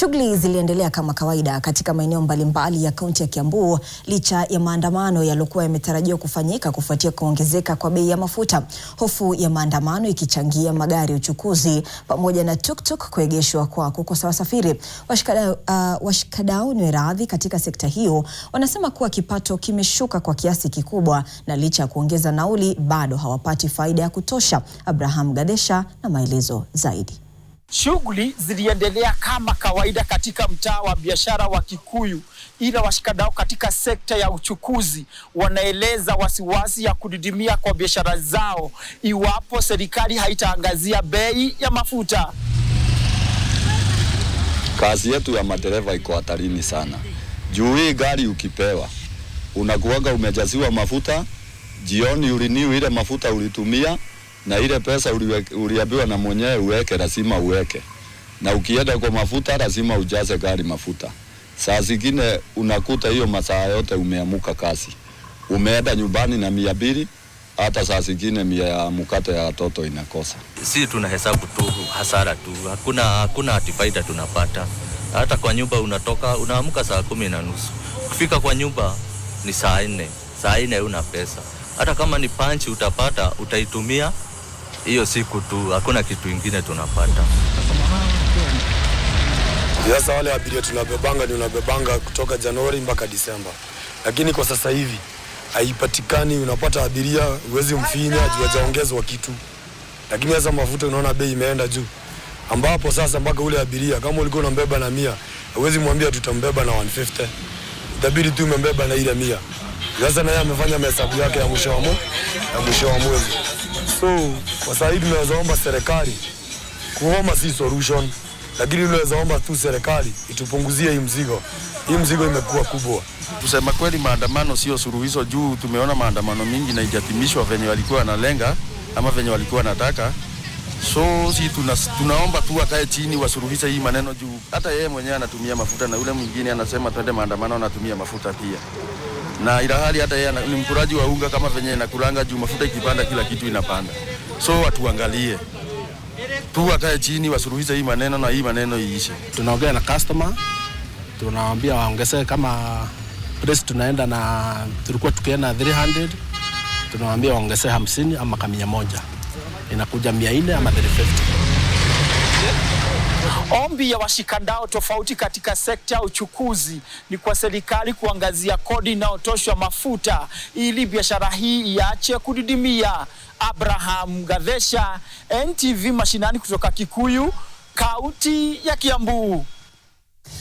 Shughuli ziliendelea kama kawaida katika maeneo mbalimbali ya kaunti ya Kiambu licha ya maandamano yaliokuwa yametarajiwa kufanyika kufuatia kuongezeka kwa bei ya mafuta. Hofu ya maandamano ikichangia magari ya uchukuzi pamoja na tuktuk kuegeshwa kwa kukosa wasafiri. Washikadau ni radhi katika sekta hiyo wanasema kuwa kipato kimeshuka kwa kiasi kikubwa na licha ya kuongeza nauli bado hawapati faida ya kutosha. Abraham Gadesha na maelezo zaidi. Shughuli ziliendelea kama kawaida katika mtaa wa biashara wa Kikuyu, ila washikadau katika sekta ya uchukuzi wanaeleza wasiwasi ya kudidimia kwa biashara zao iwapo serikali haitaangazia bei ya mafuta. Kazi yetu ya madereva iko hatarini sana. Juu hii gari ukipewa, unakuanga umejaziwa mafuta, jioni uliniu ile mafuta ulitumia, na ile pesa uliambiwa na mwenyewe uweke, lazima uweke. Na ukienda kwa mafuta lazima ujaze gari mafuta. Saa zingine unakuta hiyo masaa yote umeamuka kazi. Umeenda nyumbani na 200, hata saa zingine 100 ya mkate ya watoto inakosa. Sisi tunahesabu tu hasara tu. Hakuna faida tunapata. Hata kwa nyumba unatoka unaamka saa 10:30. Kufika kwa nyumba ni saa 4. Saa 4 una pesa. Hata kama ni punch utapata, utaitumia hiyo siku tu, hakuna kitu kingine tunapata. Sasa wale abiria tunabebanga kutoka Januari mpaka Disemba. Lakini kwa sasa hivi haipatikani, unapata abiria uwezi mfinya juu hajaongezwa kitu. Lakini sasa mafuta unaona bei imeenda juu. Ambapo sasa mpaka ule abiria kama ulikuwa unambeba na 100, uwezi mwambia tutambeba na 150. Itabidi tu umembeba na ile 100. Sasa naye amefanya mahesabu yake ya mwisho wa mwezi. So, kwa sasa hivi tunaweza omba serikali, kuomba si solution, lakini tunaweza omba tu serikali itupunguzie hii mzigo. Hii mzigo imekuwa kubwa. Kusema kweli maandamano sio suluhisho juu tumeona maandamano mingi na ijatimishwa venye walikuwa wanalenga ama venye walikuwa wanataka. So, si tunaomba tu wakae chini wasuluhishe hii maneno juu hata yeye mwenyewe anatumia mafuta na yule mwingine anasema twende maandamano anatumia mafuta pia. Na ila hali hata yeye ni mkuraji wa unga kama venye inakulanga juu mafuta ikipanda kila kitu inapanda. So watuangalie. Tu wakae chini wasuluhishe hii maneno na hii maneno iishe. Tunaongea na customer, tunawaambia waongeze kama price tunaenda na tulikuwa tukienda 300, tunawaambia waongeze 50 ama 100. Inakuja 400 ama 350. Ombi ya washikadau tofauti katika sekta ya uchukuzi ni kwa serikali kuangazia kodi inayotoshwa mafuta ili biashara hii iache kudidimia. Abraham Gadesha, NTV Mashinani kutoka Kikuyu, kaunti ya Kiambu.